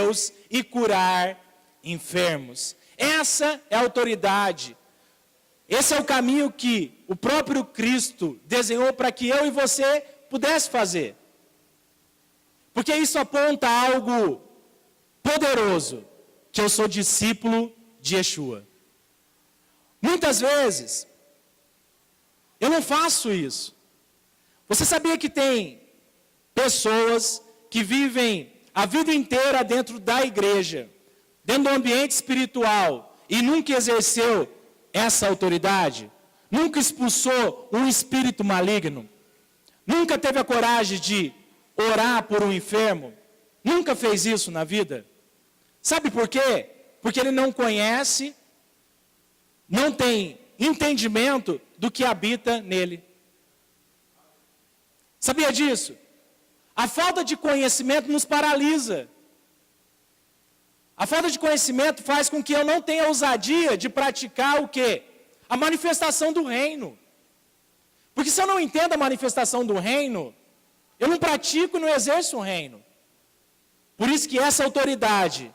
Deus e curar enfermos. Essa é a autoridade. Esse é o caminho que o próprio Cristo desenhou para que eu e você pudesse fazer. Porque isso aponta a algo poderoso, que eu sou discípulo de Yeshua. Muitas vezes, eu não faço isso. Você sabia que tem pessoas que vivem a vida inteira dentro da igreja, dentro do ambiente espiritual, e nunca exerceu essa autoridade? Nunca expulsou um espírito maligno? Nunca teve a coragem de orar por um enfermo? Nunca fez isso na vida? Sabe por quê? Porque ele não conhece, não tem entendimento do que habita nele. Sabia disso? A falta de conhecimento nos paralisa. A falta de conhecimento faz com que eu não tenha ousadia de praticar o quê? A manifestação do reino. Porque se eu não entendo a manifestação do reino, eu não pratico e não exerço o reino. Por isso que essa autoridade,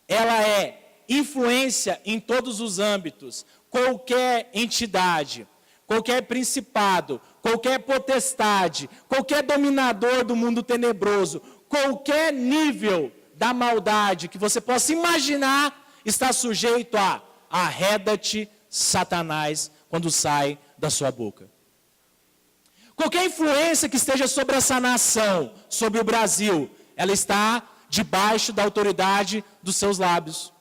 ela é influência em todos os âmbitos. Qualquer entidade, qualquer principado, qualquer potestade, qualquer dominador do mundo tenebroso, qualquer nível da maldade que você possa imaginar, está sujeito a arreda-te, Satanás, quando sai da sua boca. Qualquer influência que esteja sobre essa nação, sobre o Brasil, ela está debaixo da autoridade dos seus lábios.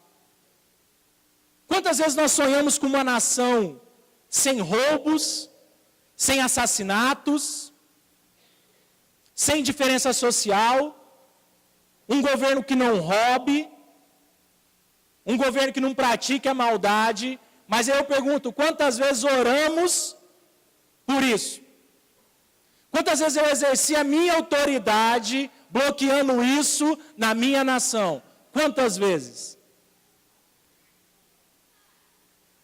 Quantas vezes nós sonhamos com uma nação sem roubos, sem assassinatos, sem diferença social, um governo que não roube, um governo que não pratique a maldade, mas eu pergunto, quantas vezes oramos por isso? Quantas vezes eu exerci a minha autoridade bloqueando isso na minha nação? Quantas vezes?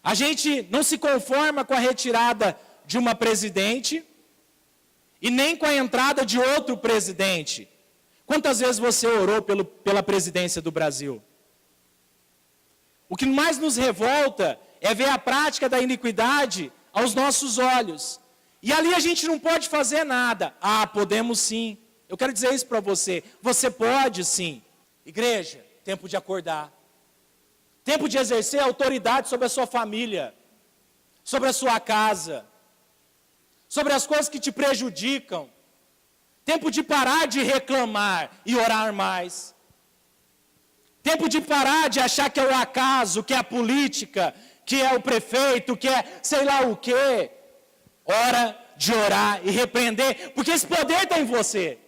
A gente não se conforma com a retirada de uma presidente e nem com a entrada de outro presidente. Quantas vezes você orou pela presidência do Brasil? O que mais nos revolta é ver a prática da iniquidade aos nossos olhos. E ali a gente não pode fazer nada. Ah, podemos sim. Eu quero dizer isso para você. Você pode sim. Igreja, tempo de acordar. Tempo de exercer autoridade sobre a sua família, sobre a sua casa, sobre as coisas que te prejudicam. Tempo de parar de reclamar e orar mais. Tempo de parar de achar que é o acaso, que é a política, que é o prefeito, que é sei lá o quê. Hora de orar e repreender, porque esse poder está em você.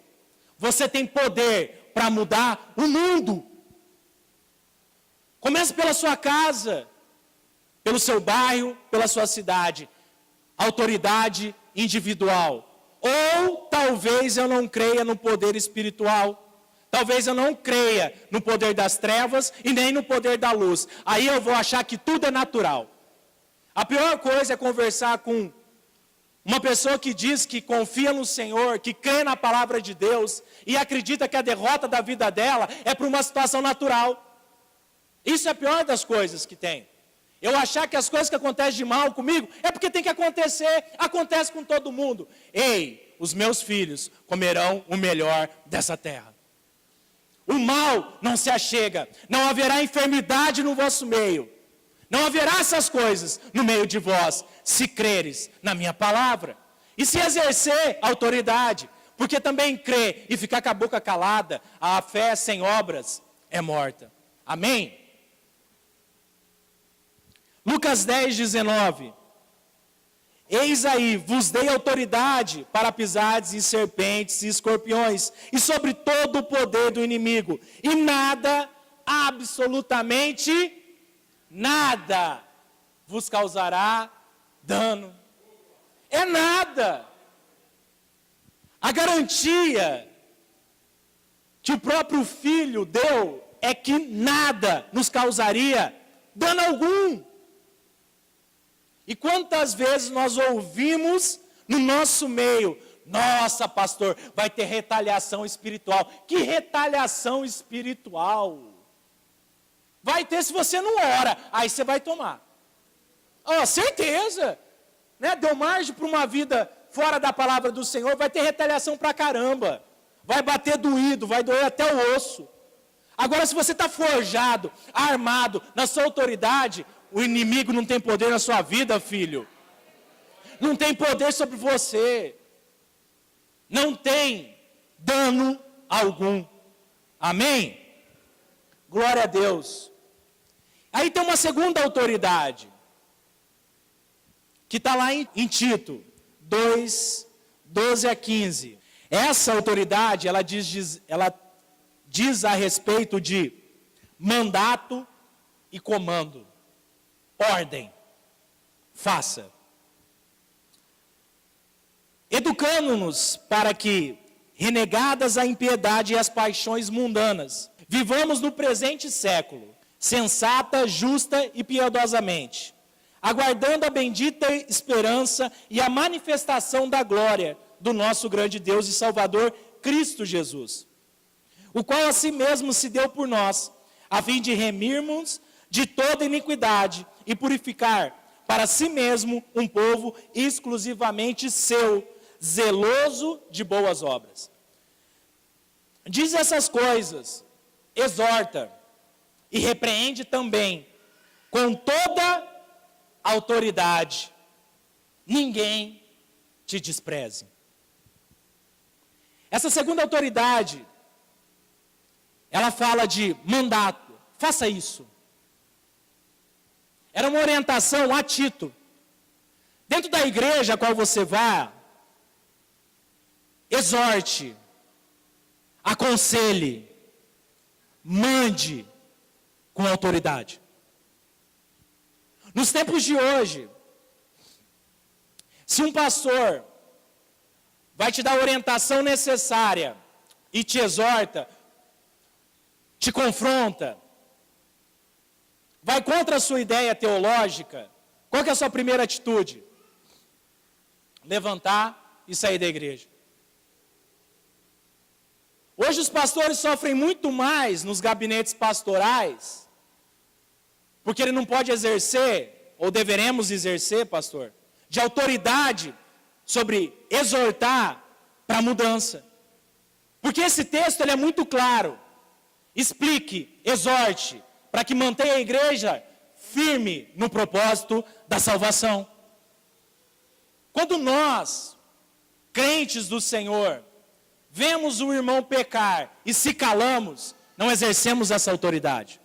Você tem poder para mudar o mundo. Comece pela sua casa, pelo seu bairro, pela sua cidade. Autoridade individual. Ou talvez eu não creia no poder espiritual. Talvez eu não creia no poder das trevas e nem no poder da luz. Aí eu vou achar que tudo é natural. A pior coisa é conversar com uma pessoa que diz que confia no Senhor, que crê na palavra de Deus e acredita que a derrota da vida dela é por uma situação natural. Isso é a pior das coisas que tem. Eu achar que as coisas que acontecem de mal comigo é porque tem que acontecer, acontece com todo mundo. Ei, os meus filhos comerão o melhor dessa terra. O mal não se achega, não haverá enfermidade no vosso meio. Não haverá essas coisas no meio de vós, se creres na minha palavra. E se exercer autoridade, porque também crer e ficar com a boca calada, a fé sem obras é morta. Amém? Lucas 10, 19. Eis aí, vos dei autoridade para pisardes em serpentes e escorpiões, e sobre todo o poder do inimigo, e nada, absolutamente nada, vos causará dano. É nada. A garantia que o próprio Filho deu é que nada nos causaria dano algum. E quantas vezes nós ouvimos no nosso meio, Nossa, pastor, vai ter retaliação espiritual. Que retaliação espiritual? Vai ter se você não ora, aí você vai tomar. Oh, certeza. Né? Deu margem para uma vida fora da palavra do Senhor, vai ter retaliação pra caramba. Vai bater doído, vai doer até o osso. Agora, se você está forjado, armado na sua autoridade, o inimigo não tem poder na sua vida, filho. Não tem poder sobre você. Não tem dano algum. Amém? Glória a Deus. Aí tem uma segunda autoridade, que está lá em Tito 2, 12 a 15. Essa autoridade, ela diz a respeito de mandato e comando. Ordem. Faça. Educando-nos para que, renegadas a impiedade e as paixões mundanas, vivamos no presente século, sensata, justa e piedosamente, aguardando a bendita esperança e a manifestação da glória do nosso grande Deus e Salvador, Cristo Jesus, o qual a si mesmo se deu por nós, a fim de remirmos de toda iniquidade e purificar para si mesmo um povo exclusivamente seu, zeloso de boas obras. Diz essas coisas, exorta e repreende também com toda autoridade. Ninguém te despreze. Essa segunda autoridade, ela fala de mandato. Faça isso. Era uma orientação a Tito. Dentro da igreja a qual você vá, exorte, aconselhe, mande com autoridade. Nos tempos de hoje, se um pastor vai te dar a orientação necessária e te exorta, te confronta, vai contra a sua ideia teológica, qual que é a sua primeira atitude? Levantar e sair da igreja. Hoje os pastores sofrem muito mais nos gabinetes pastorais, porque ele não pode exercer, ou deveremos exercer, pastor, de autoridade sobre exortar para a mudança. Porque esse texto ele é muito claro. Explique, exorte, para que mantenha a igreja firme no propósito da salvação. Quando nós, crentes do Senhor, vemos o irmão pecar e se calamos, não exercemos essa autoridade.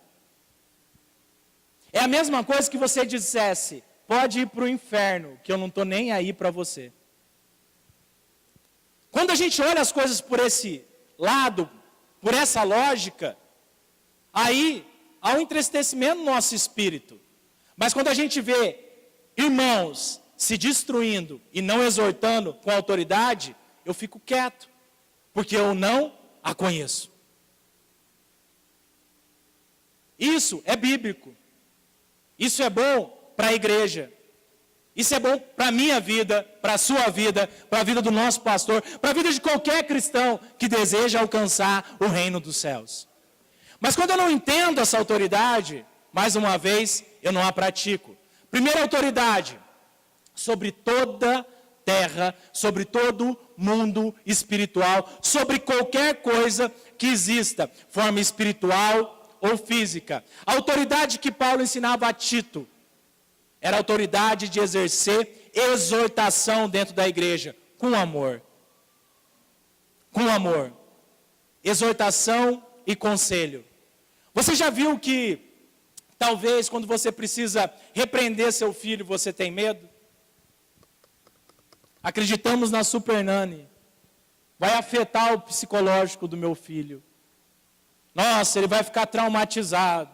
É a mesma coisa que você dissesse, pode ir para o inferno, que eu não estou nem aí para você. Quando a gente olha as coisas por esse lado, por essa lógica, aí há um entristecimento no nosso espírito. Mas quando a gente vê irmãos se destruindo e não exortando com autoridade, eu fico quieto, porque eu não a conheço. Isso é bíblico. Isso é bom para a igreja. Isso é bom para a minha vida, para a sua vida, para a vida do nosso pastor, para a vida de qualquer cristão que deseja alcançar o reino dos céus. Mas quando eu não entendo essa autoridade, mais uma vez, eu não a pratico. Primeira autoridade, sobre toda terra, sobre todo mundo espiritual, sobre qualquer coisa que exista, forma espiritual ou física. A autoridade que Paulo ensinava a Tito era a autoridade de exercer exortação dentro da igreja, com amor. Com amor. Exortação e conselho. Você já viu que, talvez, quando você precisa repreender seu filho, você tem medo? Acreditamos na Super Nani. Vai afetar o psicológico do meu filho. Nossa, ele vai ficar traumatizado.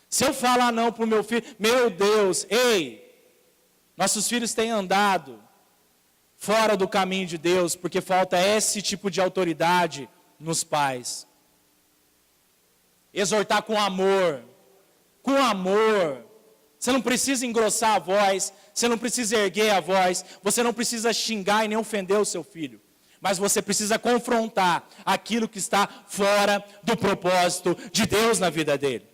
Se eu falar não para o meu filho, meu Deus, ei, nossos filhos têm andado fora do caminho de Deus, porque falta esse tipo de autoridade nos pais. Exortar com amor, com amor. Você não precisa engrossar a voz, você não precisa erguer a voz, você não precisa xingar e nem ofender o seu filho. Mas você precisa confrontar aquilo que está fora do propósito de Deus na vida dele.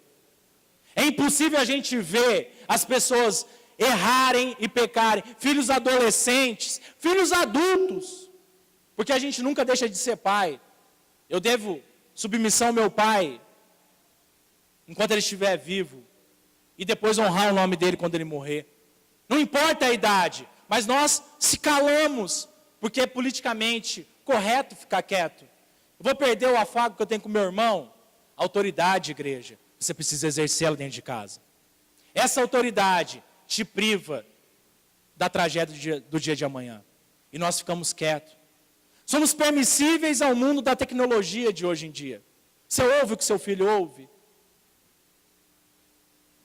É impossível a gente ver as pessoas errarem e pecarem, filhos adolescentes, filhos adultos, porque a gente nunca deixa de ser pai. Eu devo submissão ao meu pai, enquanto ele estiver vivo, e depois honrar o nome dele quando ele morrer. Não importa a idade, mas nós se calamos, porque é politicamente correto ficar quieto. Eu vou perder o afago que eu tenho com meu irmão? Autoridade, igreja, você precisa exercê-la dentro de casa. Essa autoridade te priva da tragédia do dia de amanhã. E nós ficamos quietos. Somos permissíveis ao mundo da tecnologia de hoje em dia. Você ouve o que seu filho ouve?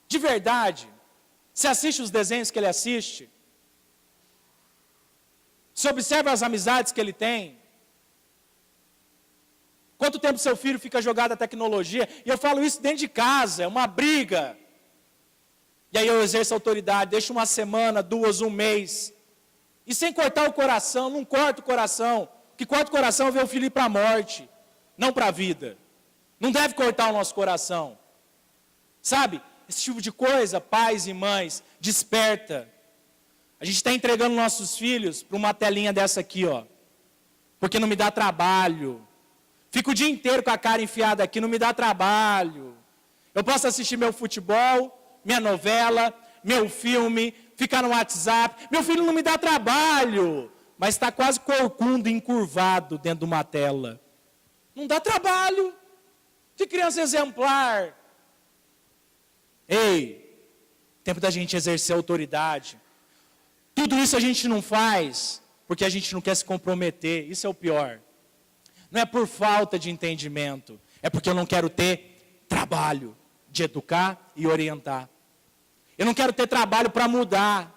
De verdade, você assiste os desenhos que ele assiste? Você observa as amizades que ele tem? Quanto tempo seu filho fica jogado à tecnologia? E eu falo isso dentro de casa, é uma briga. E aí eu exerço a autoridade, deixo uma semana, 2, 1 mês. E sem cortar o coração, não corta o coração. O que corta o coração é ver o filho ir para a morte, não para a vida. Não deve cortar o nosso coração. Sabe, esse tipo de coisa, pais e mães, desperta. A gente está entregando nossos filhos para uma telinha dessa aqui, ó. Porque não me dá trabalho. Fico o dia inteiro com a cara enfiada aqui, não me dá trabalho. Eu posso assistir meu futebol, minha novela, meu filme, ficar no WhatsApp. Meu filho não me dá trabalho, mas está quase corcunda, encurvado dentro de uma tela. Não dá trabalho. Que criança exemplar. Ei, tempo da gente exercer autoridade. Tudo isso a gente não faz porque a gente não quer se comprometer. Isso é o pior. Não é por falta de entendimento, é porque eu não quero ter trabalho de educar e orientar. Eu não quero ter trabalho para mudar,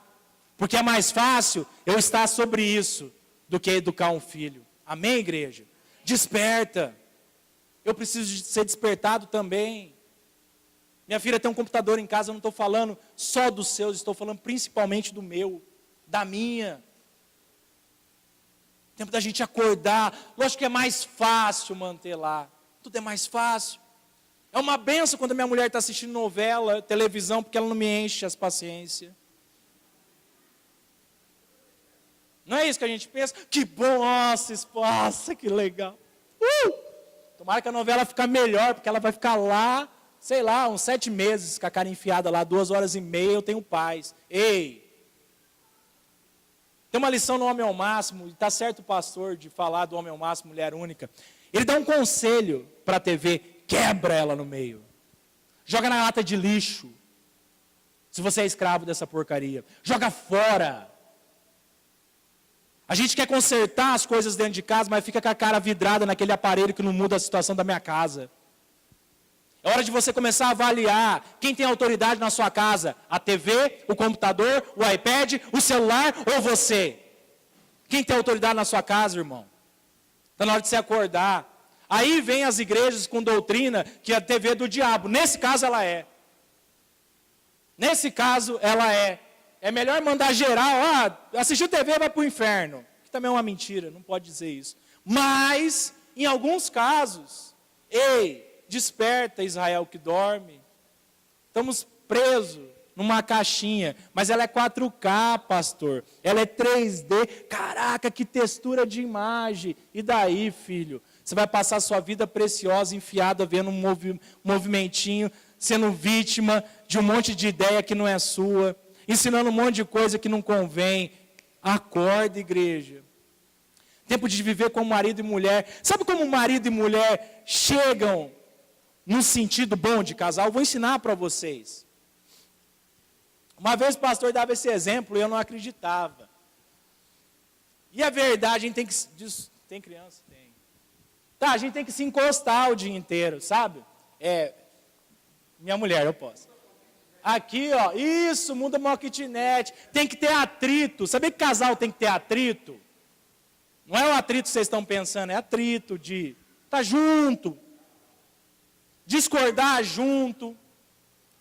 porque é mais fácil eu estar sobre isso do que educar um filho. Amém, igreja? Desperta. Eu preciso ser despertado também. Minha filha tem um computador em casa, eu não estou falando só dos seus, estou falando principalmente do meu, da minha. Tempo da gente acordar. Lógico que é mais fácil manter lá. Tudo é mais fácil. É uma benção quando a minha mulher está assistindo novela, televisão, porque ela não me enche as paciências. Não é isso que a gente pensa? Que bom, nossa, que legal. Tomara que a novela fique melhor, porque ela vai ficar lá, sei lá, uns 7 meses, com a cara enfiada lá, 2h30, eu tenho paz. Ei! Tem uma lição no Homem ao Máximo, e está certo o pastor de falar do Homem ao Máximo, mulher única. Ele dá um conselho para a TV, quebra ela no meio. Joga na lata de lixo, se você é escravo dessa porcaria. Joga fora. A gente quer consertar as coisas dentro de casa, mas fica com a cara vidrada naquele aparelho que não muda a situação da minha casa. É hora de você começar a avaliar quem tem autoridade na sua casa. A TV, o computador, o iPad, o celular ou você? Quem tem autoridade na sua casa, irmão? Está na hora de você acordar. Aí vem as igrejas com doutrina que a TV é do diabo. Nesse caso ela é. Nesse caso ela é. É melhor mandar geral, assistir TV vai para o inferno. Que também é uma mentira, não pode dizer isso. Mas, em alguns casos, desperta Israel que dorme. Estamos presos numa caixinha, mas ela é 4K, pastor. Ela é 3D. Caraca, que textura de imagem. E daí, filho? Você vai passar a sua vida preciosa, enfiada, vendo um movimentinho, sendo vítima de um monte de ideia que não é sua, ensinando um monte de coisa que não convém. Acorda, igreja. Tempo de viver como marido e mulher. Sabe como marido e mulher chegam num sentido bom de casal? Eu vou ensinar para vocês. Uma vez o pastor dava esse exemplo e eu não acreditava. E a verdade, a gente tem que... Tem criança? Tem. Tá, a gente tem que se encostar o dia inteiro, sabe? Minha mulher, eu posso. Aqui, ó, isso, muda uma kitnet. Tem que ter atrito. Sabia que casal tem que ter atrito? Não é o atrito que vocês estão pensando, é atrito de estar junto, discordar junto,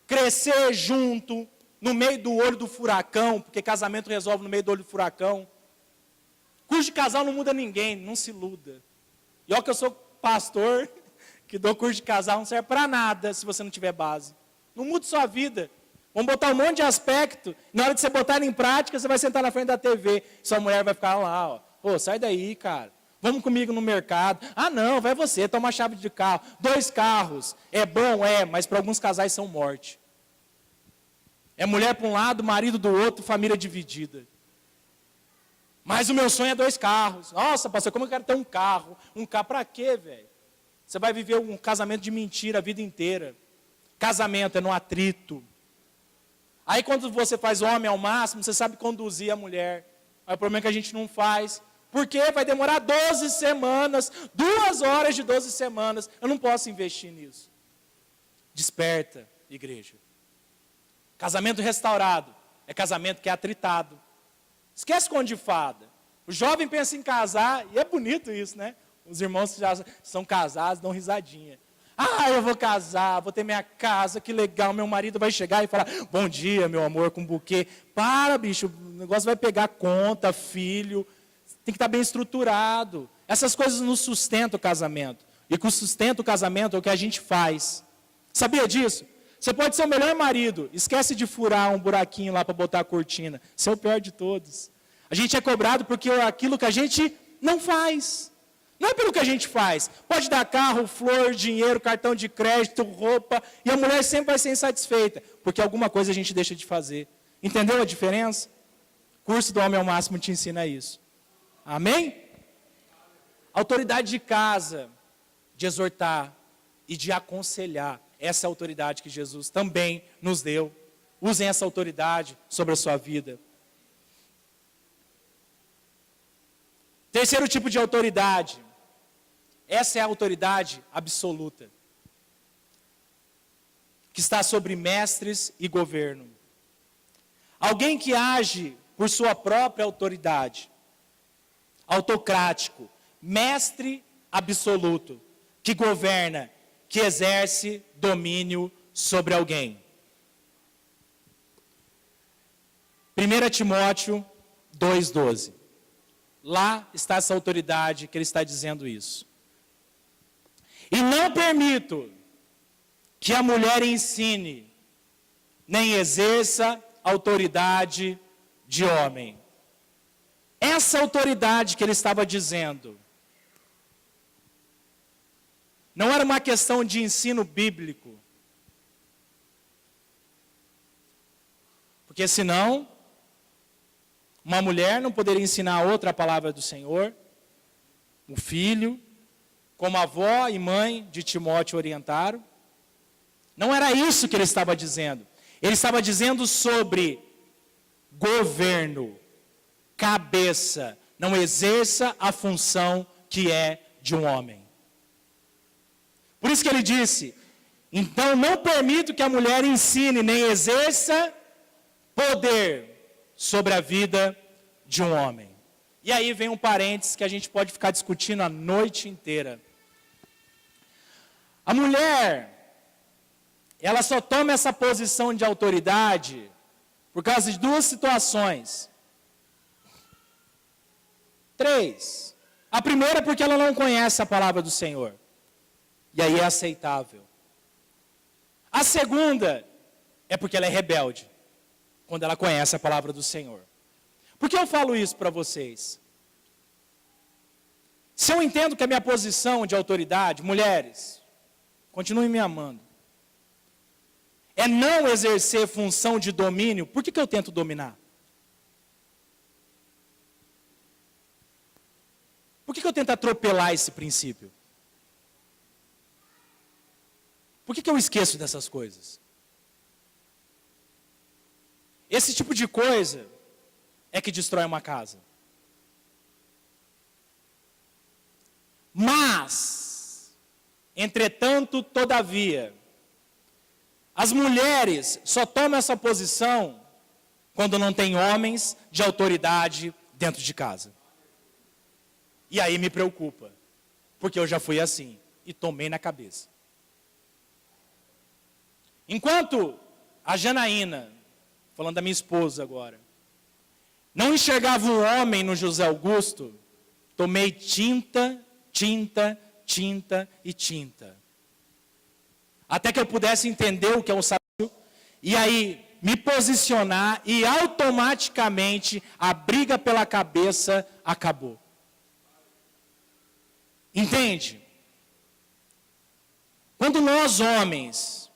crescer junto, no meio do olho do furacão, porque casamento resolve no meio do olho do furacão. Curso de casal não muda ninguém, não se iluda. E olha que eu sou pastor, que dou curso de casal, não serve para nada se você não tiver base. Não muda sua vida. Vamos botar um monte de aspecto, na hora de você botar em prática, você vai sentar na frente da TV, sua mulher vai ficar lá, ó. Pô, sai daí, cara. Vamos comigo no mercado. Ah, não, vai você, toma a chave de carro. 2 carros. É bom, mas para alguns casais são morte. É mulher para um lado, marido do outro, família dividida. Mas o meu sonho é 2 carros. Nossa, pastor, como eu quero ter um carro? Um carro para quê, velho? Você vai viver um casamento de mentira a vida inteira. Casamento é no atrito. Aí quando você faz homem ao máximo, você sabe conduzir a mulher. Aí o problema é que a gente não faz. Porque vai demorar 12 semanas, 2 horas de 12 semanas. Eu não posso investir nisso. Desperta, igreja. Casamento restaurado é casamento que é atritado. Esquece conto de fada. O jovem pensa em casar, e é bonito isso, né? Os irmãos que já são casados dão risadinha. Ah, eu vou casar, vou ter minha casa, que legal. Meu marido vai chegar e falar, bom dia, meu amor, com um buquê. Para, bicho, o negócio vai pegar conta, filho. Tem que estar bem estruturado. Essas coisas nos sustentam o casamento. E que sustenta o casamento é o que a gente faz. Sabia disso? Você pode ser o melhor marido, esquece de furar um buraquinho lá para botar a cortina. Você é o pior de todos. A gente é cobrado porque é aquilo que a gente não faz. Não é pelo que a gente faz. Pode dar carro, flor, dinheiro, cartão de crédito, roupa, e a mulher sempre vai ser insatisfeita, porque alguma coisa a gente deixa de fazer. Entendeu a diferença? O curso do Homem ao Máximo te ensina isso. Amém? Autoridade de casa, de exortar e de aconselhar. Essa é a autoridade que Jesus também nos deu. Usem essa autoridade sobre a sua vida. Terceiro tipo de autoridade. Essa é a autoridade absoluta. Que está sobre mestres e governo. Alguém que age por sua própria autoridade. Autocrático. Mestre absoluto. Que governa, que exerce domínio sobre alguém. 1 Timóteo 2,12. Lá está essa autoridade que ele está dizendo isso. E não permito que a mulher ensine, nem exerça autoridade de homem. Essa autoridade que ele estava dizendo não era uma questão de ensino bíblico. Porque senão, uma mulher não poderia ensinar outra palavra do Senhor, o filho, como a avó e mãe de Timóteo orientaram. Não era isso que ele estava dizendo. Ele estava dizendo sobre governo, cabeça, não exerça a função que é de um homem. Por isso que ele disse, então não permito que a mulher ensine, nem exerça poder sobre a vida de um homem. E aí vem um parênteses que a gente pode ficar discutindo a noite inteira. A mulher, ela só toma essa posição de autoridade por causa de 2 situações. 3. A primeira é porque ela não conhece a palavra do Senhor. E aí é aceitável. A segunda é porque ela é rebelde, quando ela conhece a palavra do Senhor. Por que eu falo isso para vocês? Se eu entendo que a minha posição de autoridade, mulheres, continuem me amando, é não exercer função de domínio, por que eu tento dominar? Por que eu tento atropelar esse princípio? Por que eu esqueço dessas coisas? Esse tipo de coisa é que destrói uma casa. Mas, entretanto, todavia, as mulheres só tomam essa posição quando não tem homens de autoridade dentro de casa. E aí me preocupa, porque eu já fui assim e tomei na cabeça. Enquanto a Janaína, falando da minha esposa agora, Não enxergava um homem no José Augusto, tomei tinta, tinta, tinta e tinta. Até que eu pudesse entender o que é um sábio, e aí me posicionar, e automaticamente a briga pela cabeça acabou. Entende? Quando nós homens,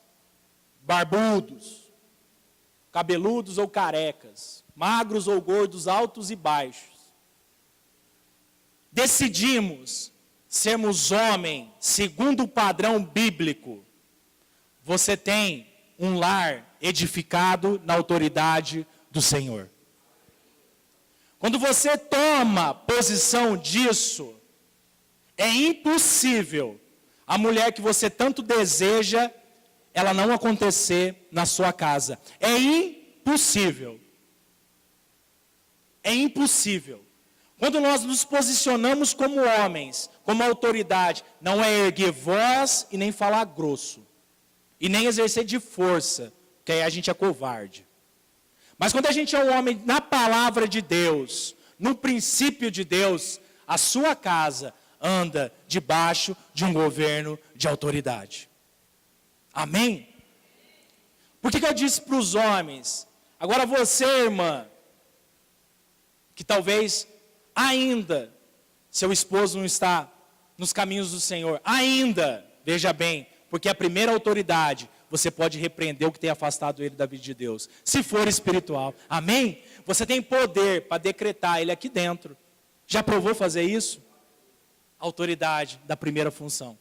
barbudos, cabeludos ou carecas, magros ou gordos, altos e baixos, decidimos sermos homem segundo o padrão bíblico, você tem um lar edificado na autoridade do Senhor. Quando você toma posição disso, é impossível a mulher que você tanto deseja, ela não acontecer na sua casa. É impossível. É impossível. Quando nós nos posicionamos como homens, como autoridade, não é erguer voz e nem falar grosso. E nem exercer de força, porque aí a gente é covarde. Mas quando a gente é um homem na palavra de Deus, no princípio de Deus, a sua casa anda debaixo de um governo de autoridade. Amém? Por que eu disse para os homens? Agora você, irmã, que talvez ainda seu esposo não está nos caminhos do Senhor, ainda, veja bem, porque a primeira autoridade, você pode repreender o que tem afastado ele da vida de Deus, se for espiritual. Amém? Você tem poder para decretar ele aqui dentro. Já provou fazer isso? Autoridade da primeira função,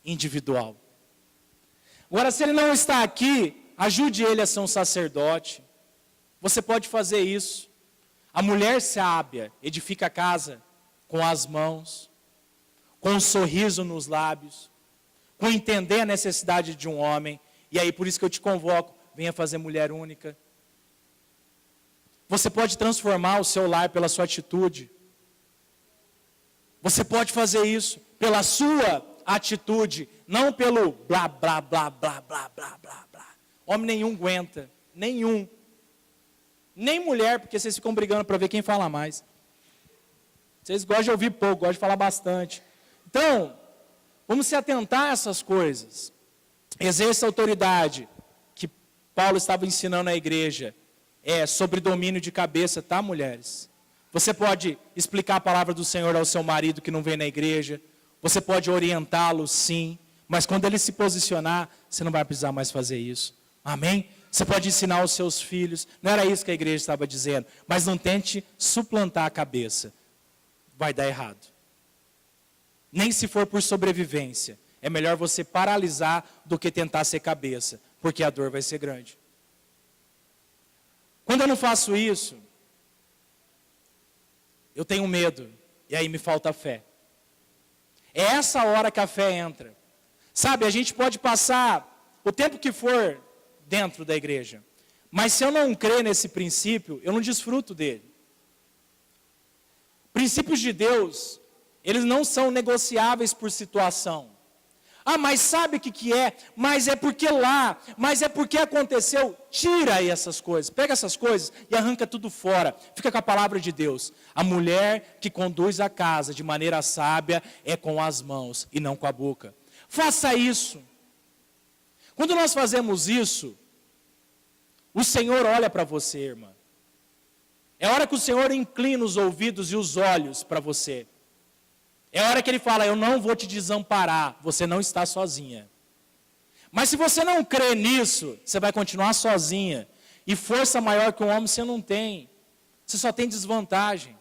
individual. Agora, se ele não está aqui, ajude ele a ser um sacerdote. Você pode fazer isso. A mulher sábia edifica a casa com as mãos, com um sorriso nos lábios, com entender a necessidade de um homem. E aí, por isso que eu te convoco, venha fazer mulher única. Você pode transformar o seu lar pela sua atitude. Você pode fazer isso pela sua atitude, não pelo blá, blá, blá, blá, blá, blá, blá, blá. Homem nenhum aguenta, nenhum. Nem mulher, porque vocês ficam brigando para ver quem fala mais. Vocês gostam de ouvir pouco, gostam de falar bastante. Então, vamos se atentar a essas coisas. Exerça a autoridade que Paulo estava ensinando na igreja. É sobre domínio de cabeça, tá, mulheres? Você pode explicar a palavra do Senhor ao seu marido que não vem na igreja. Você pode orientá-lo, sim. Mas quando ele se posicionar, você não vai precisar mais fazer isso. Amém? Você pode ensinar aos seus filhos. Não era isso que a igreja estava dizendo. Mas não tente suplantar a cabeça. Vai dar errado. Nem se for por sobrevivência. É melhor você paralisar do que tentar ser cabeça. Porque a dor vai ser grande. Quando eu não faço isso, eu tenho medo. E aí me falta fé. É essa hora que a fé entra. Sabe, a gente pode passar o tempo que for dentro da igreja. Mas se eu não crer nesse princípio, eu não desfruto dele. Princípios de Deus, eles não são negociáveis por situação. Ah, mas sabe o que é? Mas é porque lá, mas é porque aconteceu. Tira aí essas coisas, pega essas coisas e arranca tudo fora. Fica com a palavra de Deus. A mulher que conduz a casa de maneira sábia é com as mãos e não com a boca. Faça isso. Quando nós fazemos isso, o Senhor olha para você, irmã. É hora que o Senhor inclina os ouvidos e os olhos para você. É hora que Ele fala, eu não vou te desamparar, você não está sozinha. Mas se você não crê nisso, você vai continuar sozinha. E força maior que um homem você não tem. Você só tem desvantagem.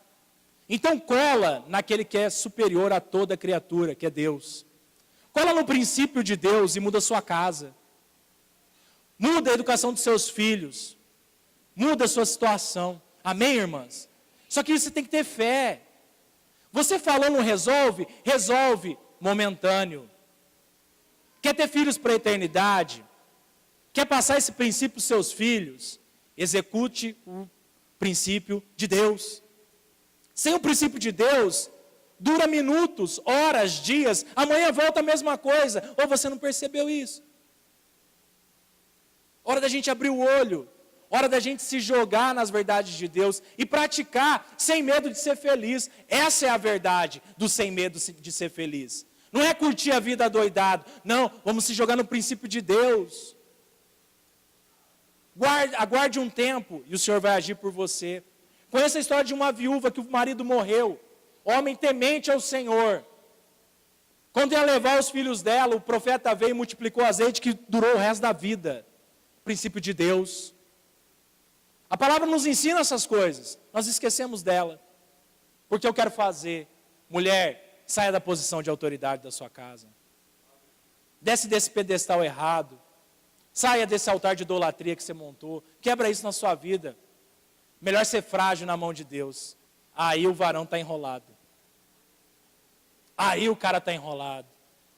Então cola naquele que é superior a toda criatura, que é Deus. Cola no princípio de Deus e muda a sua casa. Muda a educação dos seus filhos. Muda a sua situação. Amém, irmãs? Só que você tem que ter fé. Você falou não resolve? Resolve momentâneo. Quer ter filhos para a eternidade? Quer passar esse princípio para os seus filhos? Execute o princípio de Deus. Sem o princípio de Deus, dura minutos, horas, dias, amanhã volta a mesma coisa. Ou você não percebeu isso? Hora da gente abrir o olho. Hora da gente se jogar nas verdades de Deus e praticar sem medo de ser feliz. Essa é a verdade do sem medo de ser feliz. Não é curtir a vida adoidado. Não, vamos se jogar no princípio de Deus. Aguarde um tempo e o Senhor vai agir por você. Conheça a história de uma viúva que o marido morreu. Homem temente ao Senhor. Quando ia levar os filhos dela, o profeta veio e multiplicou o azeite que durou o resto da vida. Princípio de Deus. A palavra nos ensina essas coisas. Nós esquecemos dela. Porque eu quero fazer. Mulher, saia da posição de autoridade da sua casa. Desce desse pedestal errado. Saia desse altar de idolatria que você montou. Quebra isso na sua vida. Melhor ser frágil na mão de Deus. Aí o varão está enrolado. Aí o cara está enrolado.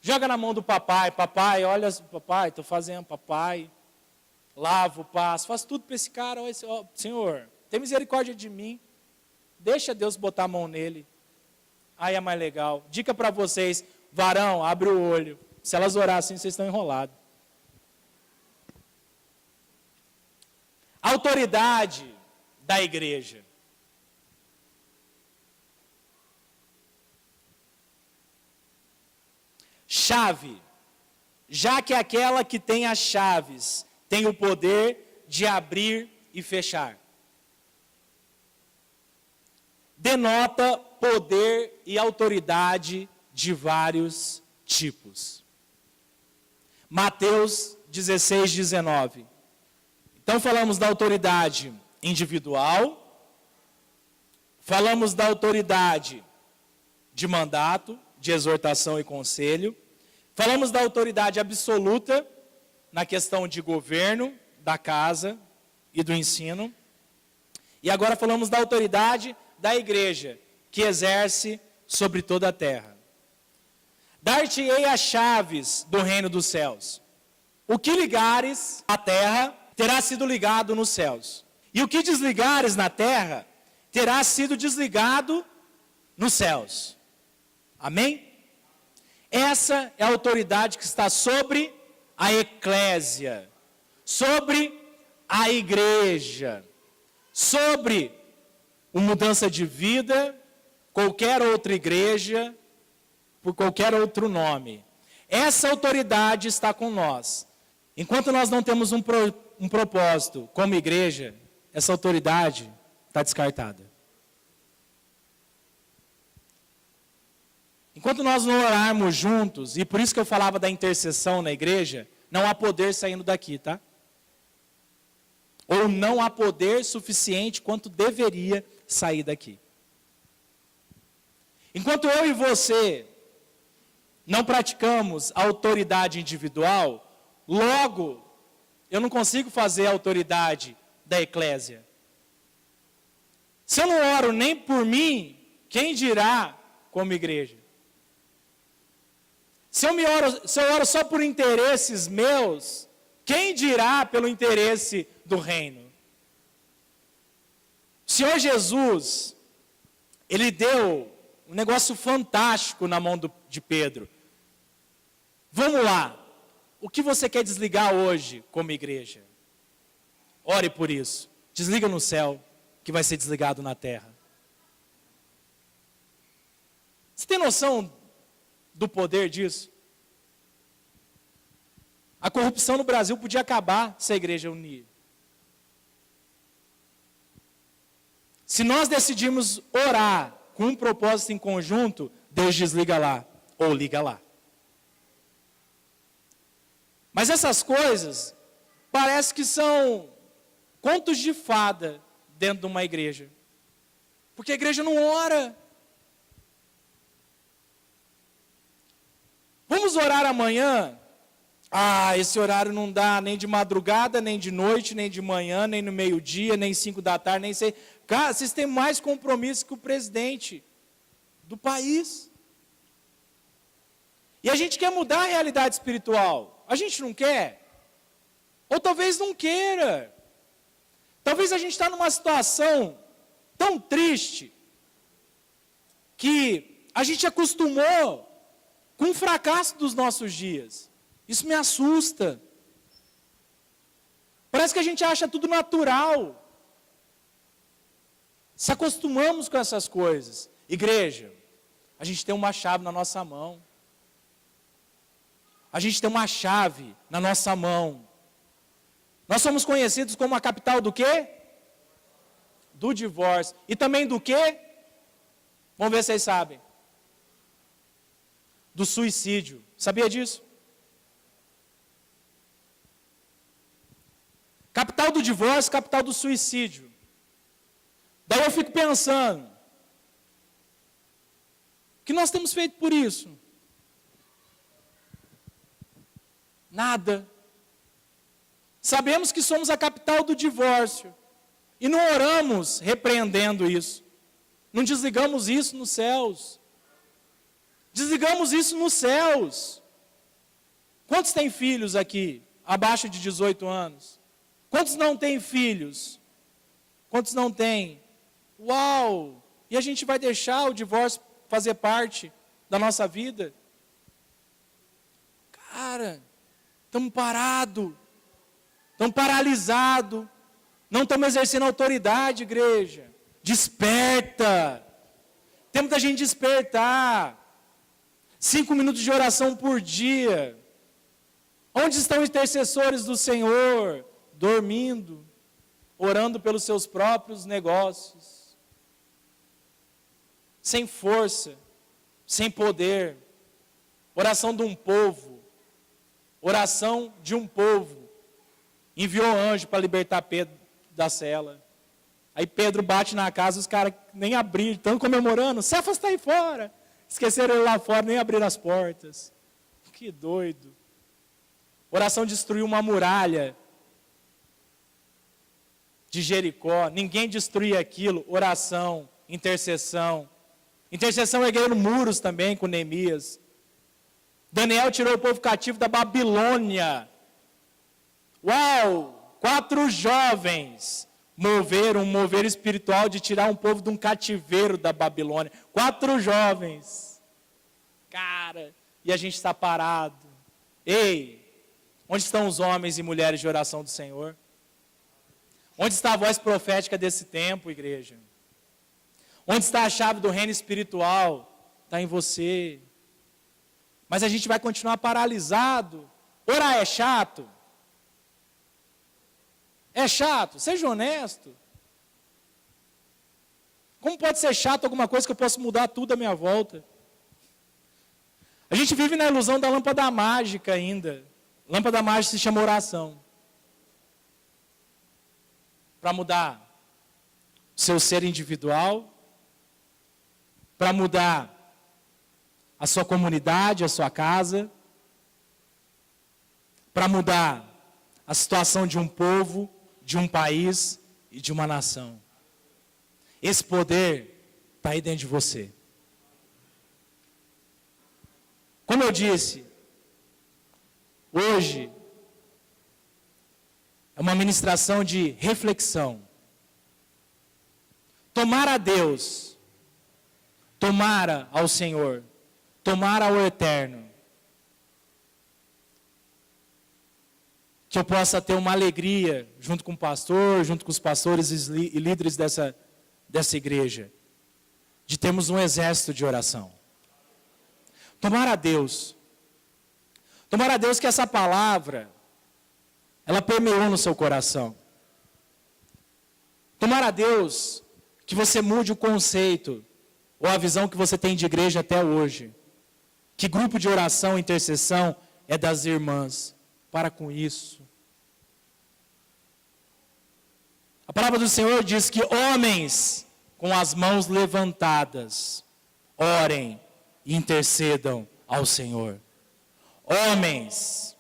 Joga na mão do papai. Papai, olha, papai, estou fazendo, papai. Lavo, passo, faço tudo para esse cara. Senhor, tem misericórdia de mim. Deixa Deus botar a mão nele. Aí é mais legal. Dica para vocês, varão, abre o olho. Se elas orarem assim, vocês estão enrolados. Autoridade da igreja. Chave. Já que aquela que tem as chaves tem o poder de abrir e fechar. Denota poder e autoridade de vários tipos. Mateus 16, 19. Então falamos da autoridade individual, falamos da autoridade de mandato, de exortação e conselho, falamos da autoridade absoluta, na questão de governo, da casa e do ensino. E agora falamos da autoridade da igreja, que exerce sobre toda a terra. Dar-te-ei as chaves do reino dos céus. O que ligares na terra, terá sido ligado nos céus. E o que desligares na terra, terá sido desligado nos céus. Amém? Essa é a autoridade que está sobre a eclésia, sobre a igreja, sobre a mudança de vida, qualquer outra igreja, por qualquer outro nome. Essa autoridade está com nós. Enquanto nós não temos um propósito como igreja, essa autoridade está descartada. Enquanto nós não orarmos juntos, e por isso que eu falava da intercessão na igreja, não há poder saindo daqui, tá? Ou não há poder suficiente quanto deveria sair daqui. Enquanto eu e você não praticamos a autoridade individual, logo eu não consigo fazer a autoridade da eclésia. Se eu não oro nem por mim, quem dirá como igreja? Se eu oro só por interesses meus, quem dirá pelo interesse do reino? O Senhor Jesus, Ele deu um negócio fantástico na mão de Pedro. Vamos lá, o que você quer desligar hoje como igreja? Ore por isso, desliga no céu, que vai ser desligado na terra. Você tem noção do poder disso? A corrupção no Brasil podia acabar se a igreja unir. Se nós decidirmos orar com um propósito em conjunto, Deus desliga lá, ou liga lá. Mas essas coisas, parece que são contos de fada dentro de uma igreja. Porque a igreja não ora. Vamos orar amanhã? Esse horário não dá nem de madrugada, nem de noite, nem de manhã, nem no meio-dia, nem 5 da tarde, nem sei. Cara, vocês têm mais compromisso que o presidente do país. E a gente quer mudar a realidade espiritual. A gente não quer? Ou talvez não queira. Talvez a gente está numa situação tão triste que a gente acostumou com o fracasso dos nossos dias. Isso me assusta. Parece Parece que a gente acha tudo natural. Se acostumamos com essas coisas. Igreja, a gente tem uma chave na nossa mão. A gente tem uma chave na nossa mão. Nós somos conhecidos como a capital do quê? Do divórcio. E também do quê? Vamos ver se vocês sabem. Do suicídio. Sabia disso? Capital do divórcio, capital do suicídio. Daí eu fico pensando, o que nós temos feito por isso? Nada. Sabemos que somos a capital do divórcio. E não oramos repreendendo isso. Não desligamos isso nos céus. Desligamos isso nos céus. Quantos têm filhos aqui, abaixo de 18 anos? Quantos não têm filhos? Quantos não têm? Uau! E a gente vai deixar o divórcio fazer parte da nossa vida? Cara, estamos parados. Estamos paralisados. Não estamos exercendo autoridade, igreja. Desperta. Temos da gente despertar. 5 minutos de oração por dia. Onde estão os intercessores do Senhor? Dormindo, orando pelos seus próprios negócios. Sem força, sem poder. Oração de um povo. Oração de um povo. Enviou anjo para libertar Pedro da cela. Aí Pedro bate na casa, os caras nem abriram, estão comemorando. Cefas está aí fora. Esqueceram ele lá fora, nem abriram as portas. Que doido. Oração destruiu uma muralha de Jericó. Ninguém destruía aquilo. Oração, intercessão. Intercessão erguendo muros também com Neemias. Daniel tirou o povo cativo da Babilônia. Uau! 4 jovens moveram um mover espiritual de tirar um povo de um cativeiro da Babilônia. 4 jovens. Cara, e a gente está parado. Ei, onde estão os homens e mulheres de oração do Senhor? Onde está a voz profética desse tempo, igreja? Onde está a chave do reino espiritual? Está em você. Mas a gente vai continuar paralisado. Orar é chato? É chato? Seja honesto. Como pode ser chato alguma coisa que eu posso mudar tudo à minha volta? A gente vive na ilusão da lâmpada mágica ainda. Lâmpada mágica se chama oração. Para mudar o seu ser individual, para mudar a sua comunidade, a sua casa, para mudar a situação de um povo, de um país e de uma nação. Esse poder está aí dentro de você. Como eu disse, hoje é uma ministração de reflexão. Tomar a Deus, tomar ao Senhor, tomar ao Eterno. Que eu possa ter uma alegria junto com o pastor, junto com os pastores e líderes dessa igreja, de termos um exército de oração. Tomar a Deus que essa palavra, ela permeou no seu coração. Tomar a Deus que você mude o conceito, ou a visão que você tem de igreja até hoje. Que grupo de oração e intercessão é das irmãs. Para com isso. A palavra do Senhor diz que homens com as mãos levantadas, orem e intercedam ao Senhor. Homens,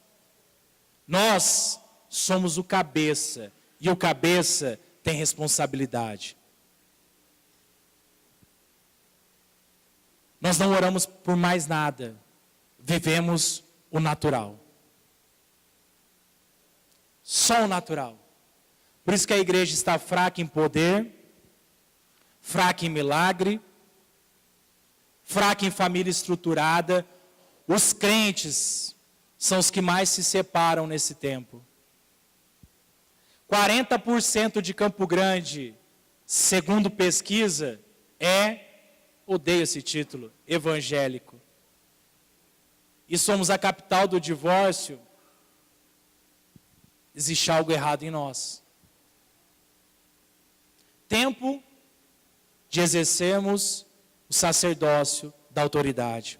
nós somos o cabeça, e o cabeça tem responsabilidade. Nós não oramos por mais nada, vivemos o natural. Só o natural. Por isso que a igreja está fraca em poder, fraca em milagre, fraca em família estruturada. Os crentes são os que mais se separam nesse tempo. 40% de Campo Grande, segundo pesquisa, odeio esse título, evangélico. E somos a capital do divórcio. Existe algo errado em nós. Tempo de exercermos o sacerdócio da autoridade.